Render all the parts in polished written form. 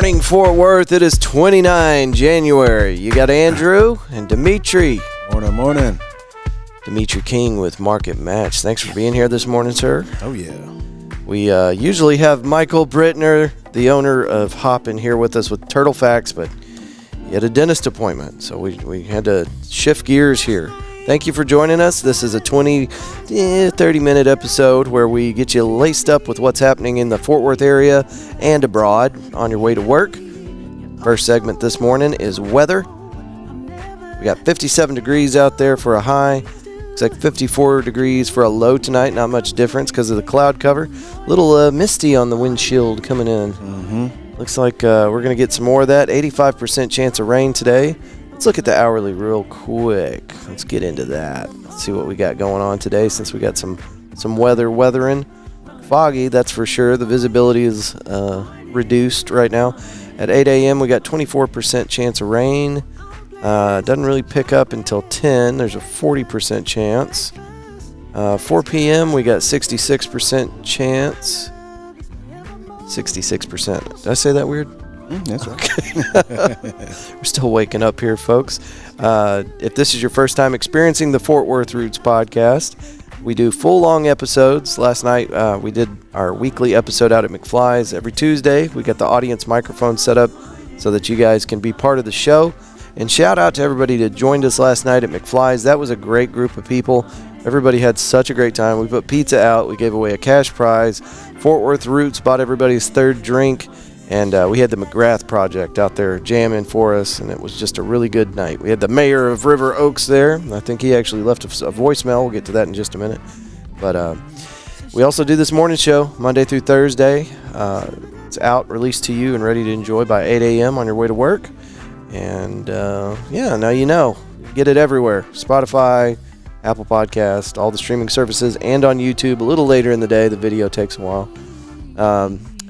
morning, Fort Worth. It is 29 January. You got Andrew and Demetrie. Morning. Demetrie King with Market Match. Thanks for being here this morning, sir. Oh, yeah. We usually have Michael Brittner, the owner of Hoppin, here with us with Turtle Facts, but he had a dentist appointment, so we had to shift gears here. Thank you for joining us. This is a 30-minute episode where we get you laced up with what's happening in the Fort Worth area and abroad on your way to work. First segment this morning is weather. We got 57 degrees out there for a high. Looks like 54 degrees for a low tonight. Not much difference because of the cloud cover. A little misty on the windshield coming in. Looks like we're going to get some more of that. 85% chance of rain today. Let's look at the hourly real quick. Let's get into that. Let's see what we got going on today since we got some weathering. Foggy, that's for sure. The visibility is reduced right now. At 8 a.m. we got 24% chance of rain. Doesn't really pick up until 10. There's a 40% chance. 4 p.m. we got 66% chance. 66%. Did I say that weird? That's right. Okay. We're still waking up here, folks. If this is your first time experiencing the Fort Worth Roots podcast, we do full long episodes. Last night we did our weekly episode out at McFly's every Tuesday. We got the audience microphone set up so that you guys can be part of the show. And shout out to everybody that joined us last night at McFly's. That was a great group of people. Everybody had such a great time. We put pizza out. We gave away a cash prize. Fort Worth Roots bought everybody's third drink. And we had the McGrath Project out there jamming for us, and it was just a really good night. We had the mayor of River Oaks there. I think he actually left a voicemail. We'll get to that in just a minute. But we also do this morning show Monday through Thursday. It's out, released to you, and ready to enjoy by 8 a.m. on your way to work. And, now you know. Get it everywhere. Spotify, Apple Podcast, all the streaming services, and on YouTube. A little later in the day. The video takes a while.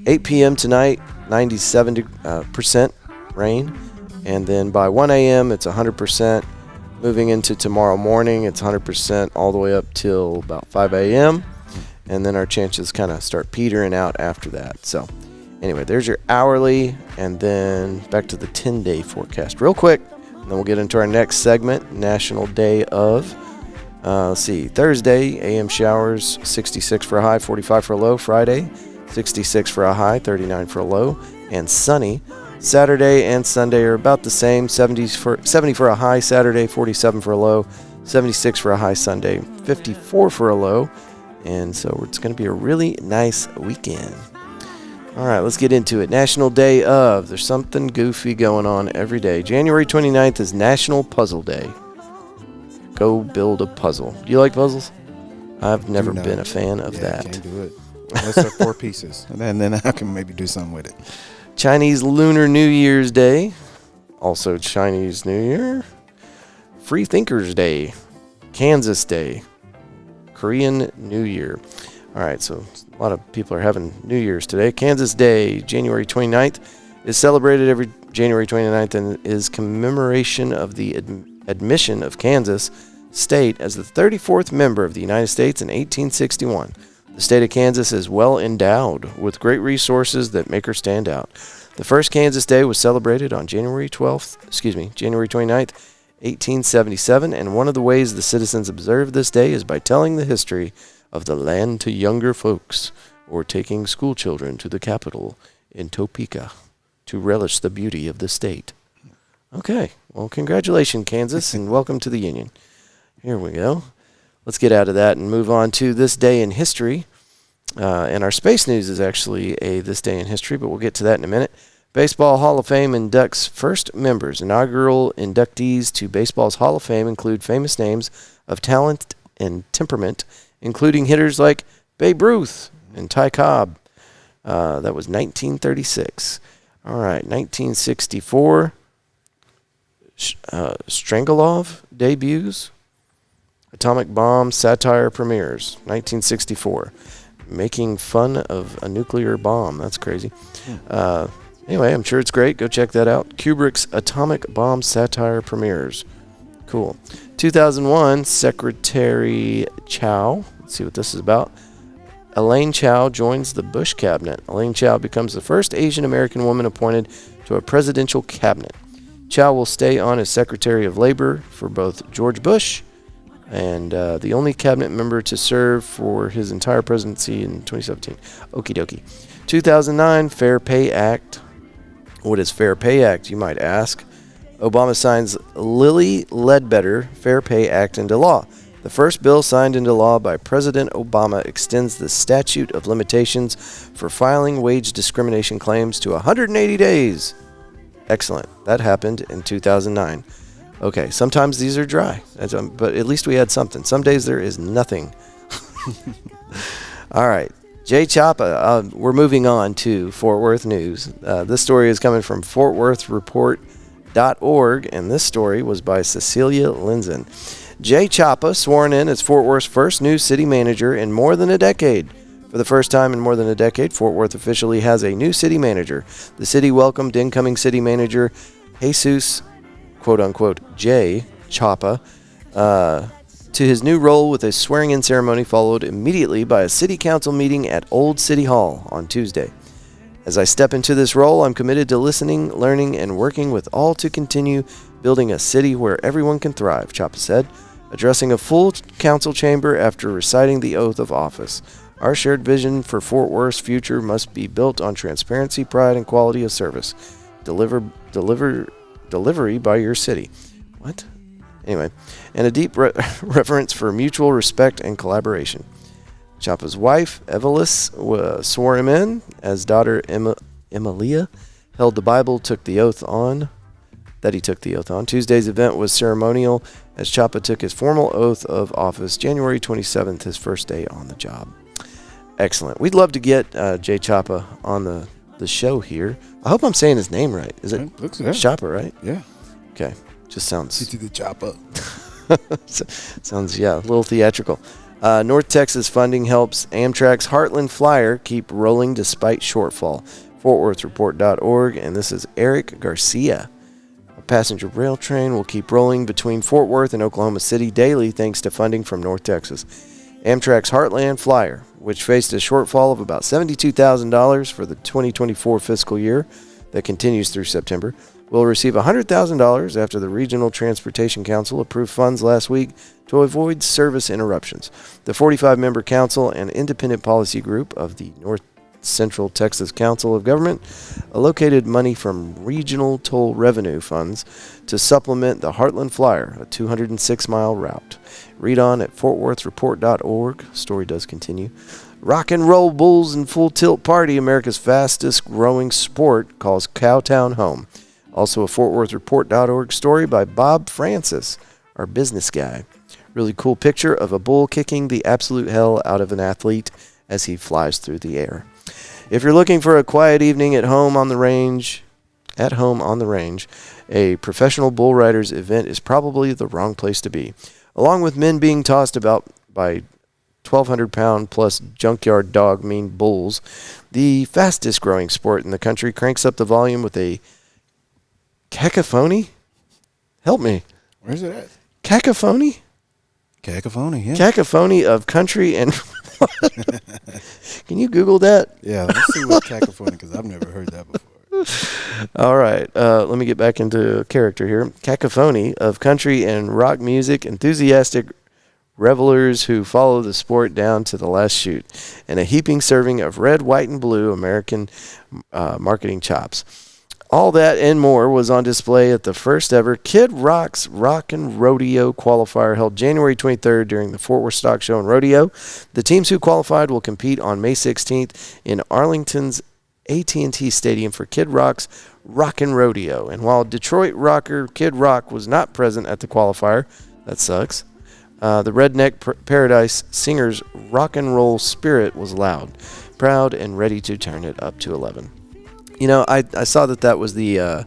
8 p.m. tonight. 97% rain, and then by 1 a.m. it's 100%. Moving into tomorrow morning, it's 100% all the way up till about 5 a.m. and then our chances kind of start petering out after that. So anyway, there's your hourly, and then back to the 10-day forecast real quick, and then we'll get into our next segment, National Day of. Let's see, Thursday, AM showers, 66 for a high, 45 for a low. Friday, 66 for a high, 39 for a low, and sunny. Saturday and Sunday are about the same, 70 for a high Saturday, 47 for a low, 76 for a high Sunday, 54 for a low, and so it's going to be a really nice weekend. All right, let's get into it. National Day of. There's something goofy going on every day. January 29th is National Puzzle Day. Go build a puzzle. Do you like puzzles? I've never been a fan of that. I can't do it. Unless they're 4 pieces. And then I can maybe do something with it. Chinese Lunar New Year's Day. Also Chinese New Year. Free Thinkers Day. Kansas Day. Korean New Year. All right, so a lot of people are having New Year's today. Kansas Day, January 29th, is celebrated every January 29th and is commemoration of the admission of Kansas State as the 34th member of the United States in 1861. The state of Kansas is well endowed with great resources that make her stand out. The first Kansas Day was celebrated on January 29th, 1877, and one of the ways the citizens observe this day is by telling the history of the land to younger folks or taking school children to the capital in Topeka to relish the beauty of the state. Okay, well, congratulations, Kansas, and welcome to the Union. Here we go. Let's get out of that and move on to this day in history. And our space news is actually a this day in history, but we'll get to that in a minute. Baseball Hall of Fame inducts first members. Inaugural inductees to baseball's Hall of Fame include famous names of talent and temperament, including hitters like Babe Ruth and Ty Cobb. That was 1936. All right, 1964. Strangelov debuts. Atomic bomb satire premieres, 1964. Making fun of a nuclear bomb. That's crazy. Anyway, I'm sure it's great. Go check that out. Kubrick's Atomic Bomb satire premieres. Cool. 2001, Secretary Chow. Let's see what this is about. Elaine Chao joins the Bush cabinet. Elaine Chao becomes the first Asian American woman appointed to a presidential cabinet. Chao will stay on as Secretary of Labor for both George Bush and the only cabinet member to serve for his entire presidency in 2017. Okie dokie. 2009 Fair Pay Act. What is Fair Pay Act, you might ask? Obama signs Lilly Ledbetter Fair Pay Act into law. The first bill signed into law by President Obama extends the statute of limitations for filing wage discrimination claims to 180 days. Excellent. That happened in 2009. Okay, sometimes these are dry, but at least we had something. Some days there is nothing. All right. Jay Chapa, we're moving on to Fort Worth news. This story is coming from fortworthreport.org, and this story was by Cecilia Linzen. Jay Chapa sworn in as Fort Worth's first new city manager in more than a decade. For the first time in more than a decade, Fort Worth officially has a new city manager. The city welcomed incoming city manager Jesus, quote-unquote, Jay Chapa, to his new role with a swearing-in ceremony followed immediately by a city council meeting at Old City Hall on Tuesday. As I step into this role, I'm committed to listening, learning, and working with all to continue building a city where everyone can thrive, Chapa said, addressing a full council chamber after reciting the oath of office. Our shared vision for Fort Worth's future must be built on transparency, pride, and quality of service. Delivery by your city. What? Anyway, and a deep reverence for mutual respect and collaboration. Chapa's wife, Evelis, swore him in, as daughter Emilia held the Bible, took the oath on. Tuesday's event was ceremonial, as Chapa took his formal oath of office January 27th, his first day on the job. Excellent. We'd love to get Jay Chapa on the show here. I hope I'm saying his name right. Is it looks good. Chapa, right? Yeah. Okay. Just sounds... Get to the Chapa. Sounds, a little theatrical. North Texas funding helps Amtrak's Heartland Flyer keep rolling despite shortfall. FortWorthReport.org, and this is Eric Garcia. A passenger rail train will keep rolling between Fort Worth and Oklahoma City daily thanks to funding from North Texas. Amtrak's Heartland Flyer, which faced a shortfall of about $72,000 for the 2024 fiscal year that continues through September, will receive $100,000 after the Regional Transportation Council approved funds last week to avoid service interruptions. The 45-member council and independent policy group of the North Central Texas Council of Government allocated money from regional toll revenue funds to supplement the Heartland Flyer, a 206-mile route. Read on at fortworthreport.org. Story does continue. Rock and Roll Bulls and Full Tilt Party, America's fastest growing sport, calls Cowtown home. Also a fortworthreport.org story by Bob Francis, our business guy. Really cool picture of a bull kicking the absolute hell out of an athlete as he flies through the air. If you're looking for a quiet evening at home on the range, a professional bull riders event is probably the wrong place to be. Along with men being tossed about by 1,200-pound plus junkyard dog mean bulls, the fastest growing sport in the country cranks up the volume with a cacophony? Help me. Where's it at? Cacophony? Cacophony, yeah. Cacophony of country and... Can you Google that? Yeah, let's see what cacophony, because I've never heard that before. All right. Let me get back into character here. Cacophony of country and rock music enthusiastic revelers who follow the sport down to the last shoot, and a heaping serving of red, white, and blue American marketing chops. All that and more was on display at the first ever Kid Rock's Rockin' Rodeo qualifier held January 23rd during the Fort Worth Stock Show and Rodeo. The teams who qualified will compete on May 16th in Arlington's AT&T Stadium for Kid Rock's Rockin' Rodeo. And while Detroit rocker Kid Rock was not present at the qualifier, that sucks, the Redneck Paradise Singers' rock and roll spirit was loud, proud, and ready to turn it up to 11. You know, I saw that was the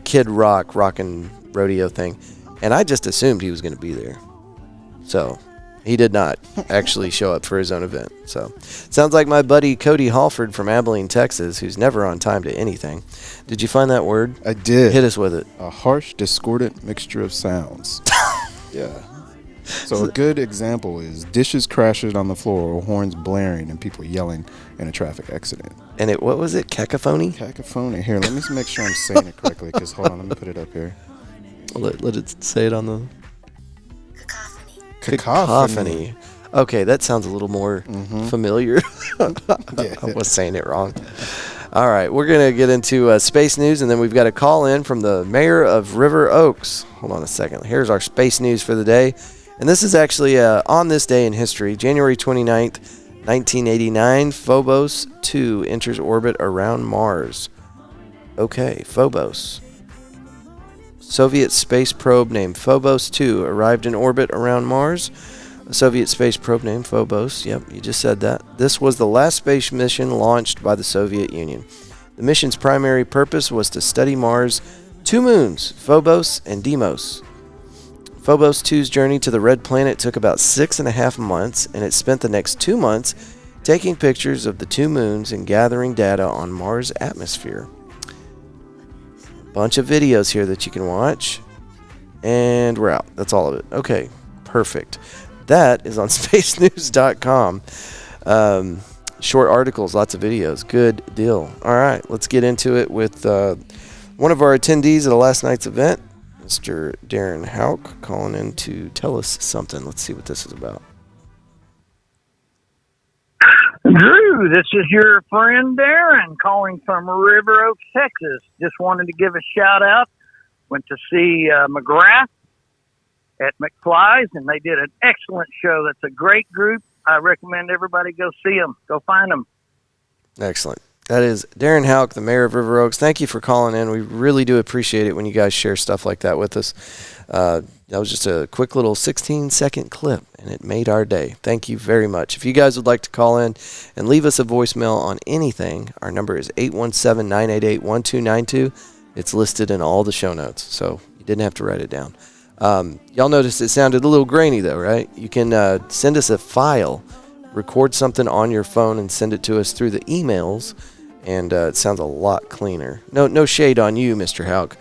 Kid Rock Rockin' Rodeo thing, and I just assumed he was going to be there. So he did not actually show up for his own event. So sounds like my buddy Cody Halford from Abilene, Texas, who's never on time to anything. Did you find that word? I did. Hit us with it. A harsh, discordant mixture of sounds. Yeah. So a good example is dishes crashing on the floor or horns blaring and people yelling in a traffic accident. And what was it? Cacophony? Cacophony. Here, let me make sure I'm saying it correctly, because hold on, let me put it up here. Let it say it on the... Cacophony. Okay, that sounds a little more familiar. Yeah. I was saying it wrong. All right, we're going to get into space news, and then we've got a call in from the mayor of River Oaks. Hold on a second. Here's our space news for the day. And this is actually on this day in history, January 29th, 1989, Phobos 2 enters orbit around Mars. Okay, Phobos. Soviet space probe named Phobos 2 arrived in orbit around Mars. A Soviet space probe named Phobos, yep, you just said that. This was the last space mission launched by the Soviet Union. The mission's primary purpose was to study Mars' two moons, Phobos and Deimos. Phobos 2's journey to the red planet took about 6.5 months, and it spent the next 2 months taking pictures of the two moons and gathering data on Mars' atmosphere. Bunch of videos here that you can watch, and we're out. That's all of it. Okay, perfect. That is on spacenews.com. Short articles, lots of videos. Good deal. All right, let's get into it with one of our attendees at last night's event, Mr. Darren Hauk, calling in to tell us something. Let's see what this is about. Drew, this is your friend Darren calling from River Oaks, Texas. Just wanted to give a shout out. Went to see McGrath at McFly's, and they did an excellent show. That's a great group. I recommend everybody go see them. Go find them. Excellent. That is Darren Hauk, the mayor of River Oaks. Thank you for calling in. We really do appreciate it when you guys share stuff like that with us. That was just a quick little 16-second clip, and it made our day. Thank you very much. If you guys would like to call in and leave us a voicemail on anything, our number is 817-988-1292. It's listed in all the show notes, so you didn't have to write it down. Y'all noticed it sounded a little grainy, though, right? You can send us a file, record something on your phone, and send it to us through the emails, and it sounds a lot cleaner. No shade on you, Mr. Hauk,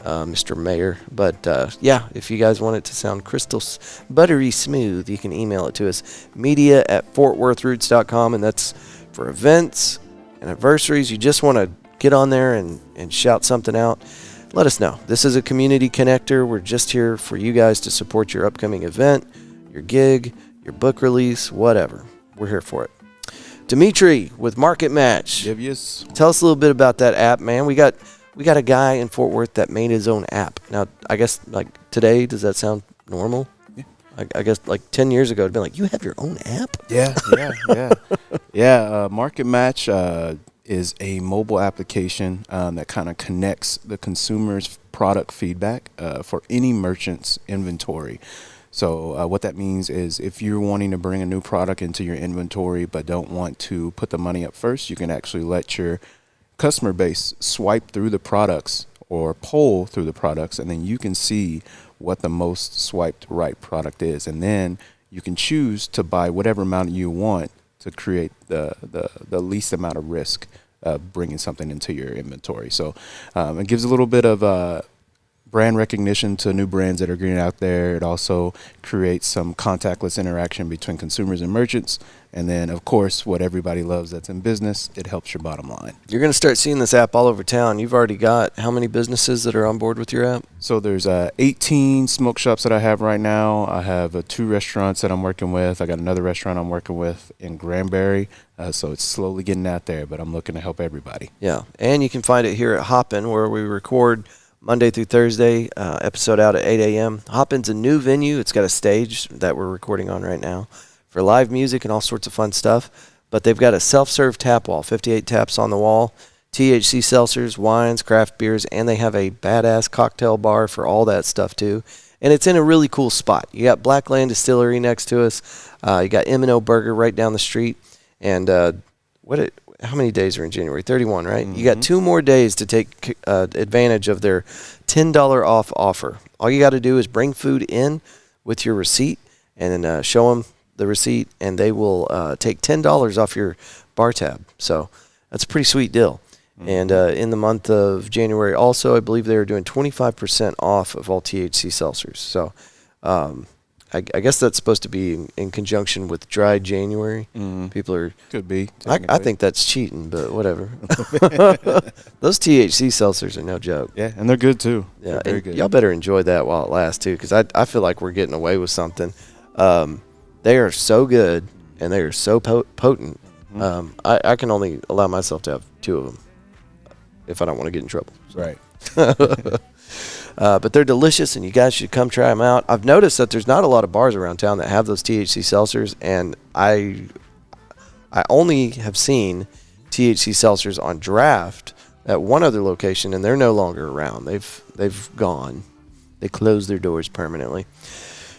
Mr. Mayor, but yeah, if you guys want it to sound crystal buttery smooth, you can email it to us, media@fortworthroots.com, and that's for events, anniversaries. You just want to get on there and shout something out. Let us know. This is a community connector. We're just here for you guys to support your upcoming event, your gig, your book release, whatever. We're here for it. Demetrie with Market Match. Yes. Tell us a little bit about that app, man. We got a guy in Fort Worth that made his own app. Now, I guess like today, does that sound normal? Yeah. I guess like 10 years ago, it'd been like, you have your own app? Yeah. Yeah. Market Match is a mobile application that kind of connects the consumer's product feedback for any merchant's inventory. So what that means is if you're wanting to bring a new product into your inventory but don't want to put the money up first, you can actually let your customer base swipe through the products or poll through the products, and then you can see what the most swiped right product is. And then you can choose to buy whatever amount you want to create the least amount of risk of bringing something into your inventory. So it gives a little bit of brand recognition to new brands that are getting out there. It also creates some contactless interaction between consumers and merchants. And then, of course, what everybody loves that's in business, it helps your bottom line. You're going to start seeing this app all over town. You've already got how many businesses that are on board with your app? So there's 18 smoke shops that I have right now. I have 2 restaurants that I'm working with. I got another restaurant I'm working with in Granbury. So it's slowly getting out there, but I'm looking to help everybody. Yeah, and you can find it here at Hoppin, where we record Monday through Thursday, episode out at 8 a.m. Hoppin's a new venue. It's got a stage that we're recording on right now for live music and all sorts of fun stuff. But they've got a self-serve tap wall, 58 taps on the wall, THC seltzers, wines, craft beers, and they have a badass cocktail bar for all that stuff too. And it's in a really cool spot. You got Blackland Distillery next to us. You got M&O Burger right down the street. And how many days are in January? 31, right? Mm-hmm. You got 2 more days to take advantage of their $10 off offer. All you got to do is bring food in with your receipt and then show them the receipt, and they will take $10 off your bar tab. So that's a pretty sweet deal. Mm-hmm. And in the month of January also, I believe they were doing 25% off of all THC seltzers. So I guess that's supposed to be in conjunction with dry January. People are Could be. I think that's cheating, but whatever. Those THC seltzers are no joke. Yeah, and they're good too. Yeah, They're very good. Y'all better enjoy that while it lasts too, because I feel like we're getting away with something. They are so good and they are so potent. I can only allow myself to have 2 of them if I don't want to get in trouble. Right. But they're delicious, and you guys should come try them out. I've noticed that there's not a lot of bars around town that have those THC seltzers, and I only have seen THC seltzers on draft at one other location, and they're no longer around. They've gone. They closed their doors permanently.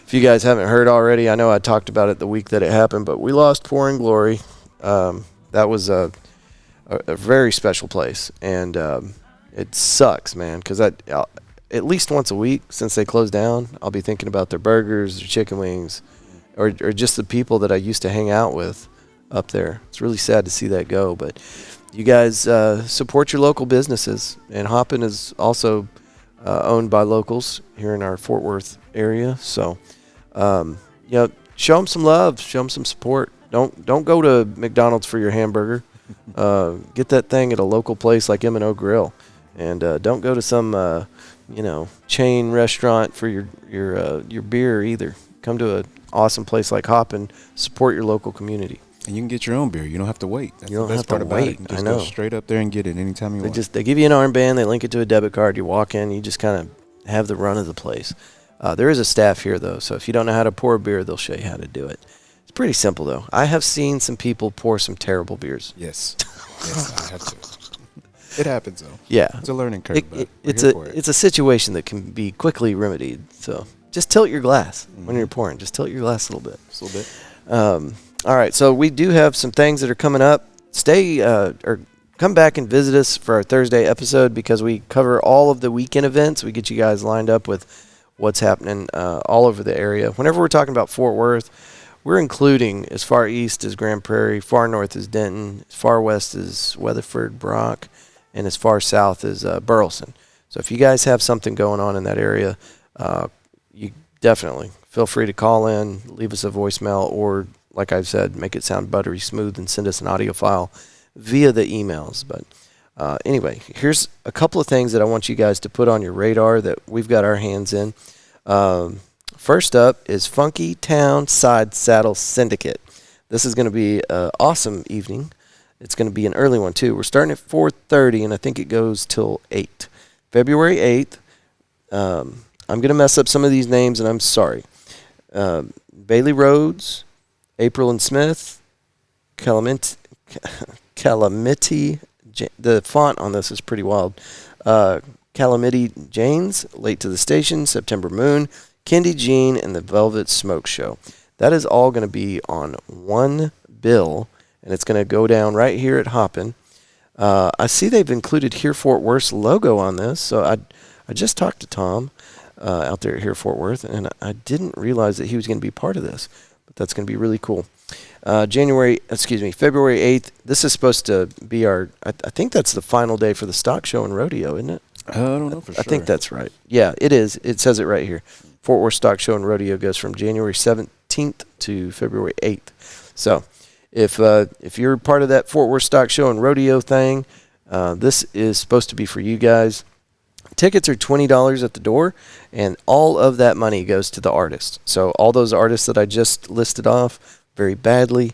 If you guys haven't heard already, I know I talked about it the week that it happened, but we lost Pouring Glory. That was a very special place, and it sucks, man, because at least once a week since they closed down, I'll be thinking about their burgers, their chicken wings, or just the people that I used to hang out with up there. It's really sad to see that go, but you guys support your local businesses, and Hoppin is also owned by locals here in our Fort Worth area. So, show them some love, show them some support. Don't go to McDonald's for your hamburger. Get that thing at a local place like M&O Grill, and don't go to some chain restaurant for your beer either. Come to an awesome place like Hoppin. Support your local community. And you can get your own beer. You don't have to wait. That's you don't the best have part to about wait. it. You just I know. go straight up there and get it anytime you want. They give you an armband. They link it to a debit card. You walk in. You just kind of have the run of the place. There is a staff here, though, so if you don't know how to pour a beer, they'll show you how to do it. It's pretty simple, though. I have seen some people pour some terrible beers. Yes. Yes, I have to. It happens, though. Yeah. It's a learning curve. It's a situation that can be quickly remedied. So just tilt your glass when you're pouring. Just tilt your glass a little bit. Just a little bit. All right, so we do have some things that are coming up. Stay or come back and visit us for our Thursday episode because we cover all of the weekend events. We get you guys lined up with what's happening all over the area. Whenever we're talking about Fort Worth, we're including as far east as Grand Prairie, far north as Denton, as far west as Weatherford, Brock, and as far south as Burleson. So if you guys have something going on in that area, you definitely feel free to call in, leave us a voicemail, or like I've said, make it sound buttery smooth and send us an audio file via the emails. But anyway, here's a couple of things that I want you guys to put on your radar that we've got our hands in. First up is Funky Town Side Saddle Syndicate. This is going to be an awesome evening. It's going to be an early one, too. We're starting at 4:30, and I think it goes till 8. February 8th. I'm going to mess up some of these names, and I'm sorry. Bailey Rhodes, April and Smith, Calamity. The font on this is pretty wild. Calamity Janes, Late to the Station, September Moon, Kendi Jean, and the Velvet Smoke Show. That is all going to be on one bill, and it's going to go down right here at Hoppin. I see they've included Here Fort Worth's logo on this, so I just talked to Tom out there at Here Fort Worth, and I didn't realize that he was going to be part of this, but that's going to be really cool. February 8th, this is supposed to be I think that's the final day for the stock show and rodeo, isn't it? I don't know for sure. I think that's right. Yeah, it is. It says it right here. Fort Worth Stock Show and Rodeo goes from January 17th to February 8th. So if you're part of that Fort Worth Stock Show and Rodeo thing, this is supposed to be for you guys. Tickets are $20 at the door, and all of that money goes to the artists. So all those artists that I just listed off very badly,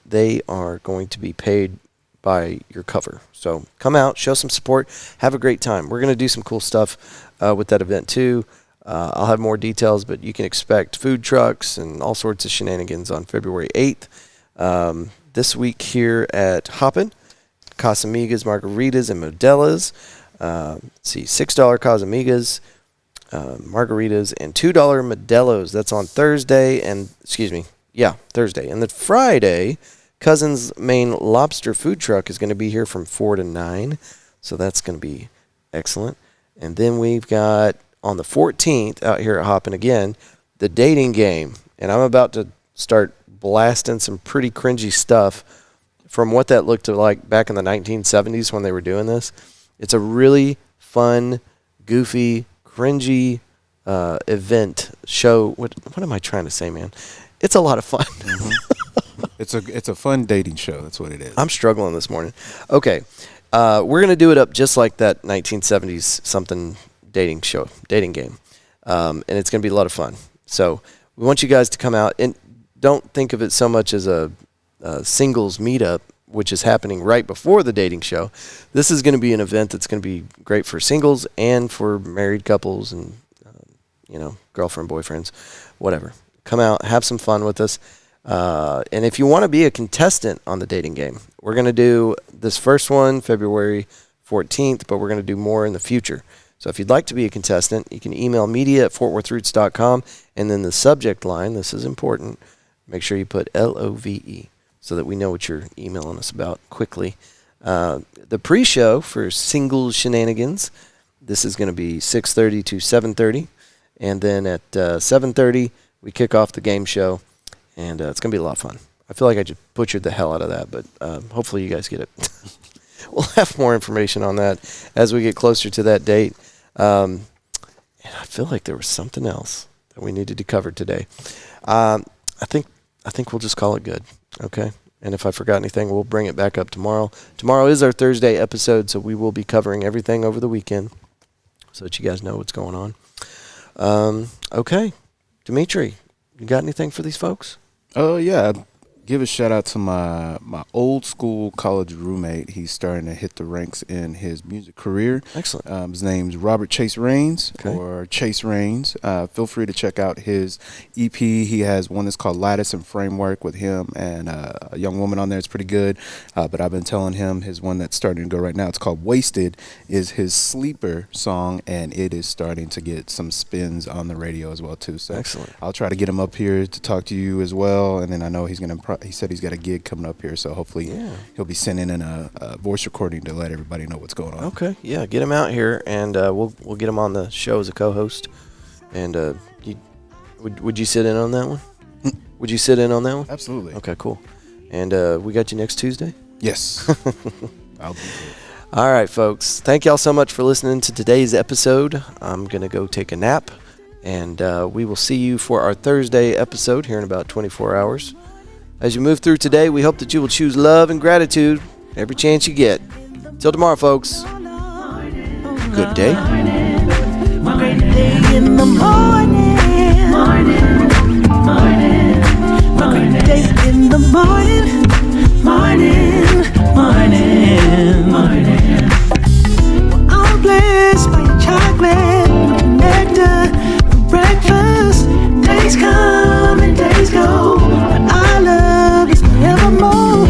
they are going to be paid by your cover. So come out, show some support, have a great time. We're going to do some cool stuff with that event too. I'll have more details, but you can expect food trucks and all sorts of shenanigans on February 8th. This week here at Hoppin, Casamigas, Margaritas, and Modelas. Let's see, $6 Casamigas, Margaritas, and $2 Modelos. That's on Thursday, Thursday. And then Friday, Cousin's Main Lobster Food Truck is going to be here from 4 to 9, so that's going to be excellent. And then we've got, on the 14th, out here at Hoppin again, the dating game. And I'm about to start blasting some pretty cringy stuff from what that looked like back in the 1970s when they were doing this. It's a really fun, goofy, cringy event show. What am I trying to say, man? It's a lot of fun. It's a fun dating show. That's what it is. I'm struggling this morning. Okay, we're gonna do it up just like that 1970s something dating game, and it's gonna be a lot of fun. So we want you guys to come out, and don't think of it so much as a singles meetup, which is happening right before the dating show. This is going to be an event that's going to be great for singles and for married couples and girlfriend, boyfriends, whatever. Come out, have some fun with us. And if you want to be a contestant on the dating game, we're going to do this first one February 14th, but we're going to do more in the future. So if you'd like to be a contestant, you can email media@fortworthroots.com, and then the subject line, this is important, make sure you put LOVE so that we know what you're emailing us about quickly. The pre-show for Single Shenanigans, this is going to be 6:30 to 7:30, and then at 7:30 we kick off the game show, and it's going to be a lot of fun. I feel like I just butchered the hell out of that, but hopefully you guys get it. We'll have more information on that as we get closer to that date. And I feel like there was something else that we needed to cover today. I think we'll just call it good, okay? And if I forgot anything, we'll bring it back up tomorrow. Tomorrow is our Thursday episode, so we will be covering everything over the weekend so that you guys know what's going on. Okay. Demetrie, you got anything for these folks? Oh, yeah. Give a shout out to my old school college roommate. He's starting to hit the ranks in his music career. Excellent. His name's Robert Chase Rains, okay. or Chase Rains. Feel free to check out his EP. He has one that's called Lattice and Framework with him and a young woman on there. It's pretty good. But I've been telling him his one that's starting to go right now, it's called Wasted, is his sleeper song, and it is starting to get some spins on the radio as well, too. So excellent. I'll try to get him up here to talk to you as well, and then I know he's going to he said he's got a gig coming up here, so hopefully he'll be sending in a voice recording to let everybody know what's going on. Okay, yeah, get him out here, and we'll get him on the show as a co-host. And would you sit in on that one? Would you sit in on that one? Absolutely. Okay, cool. And we got you next Tuesday? Yes. I'll be here. All right, folks. Thank y'all so much for listening to today's episode. I'm going to go take a nap, and we will see you for our Thursday episode here in about 24 hours. As you move through today, we hope that you will choose love and gratitude every chance you get. Till tomorrow, folks. Good day. Great day in the morning. Great day in the morning. I'm blessed by your chocolate, nectar for breakfast. Days come and days go, but I love is forevermore.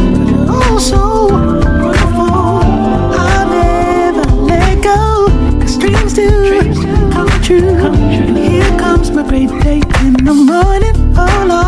Also wonderful, I'll never let go, 'cause dreams do come true. And here comes my great day in the morning. Oh Lord.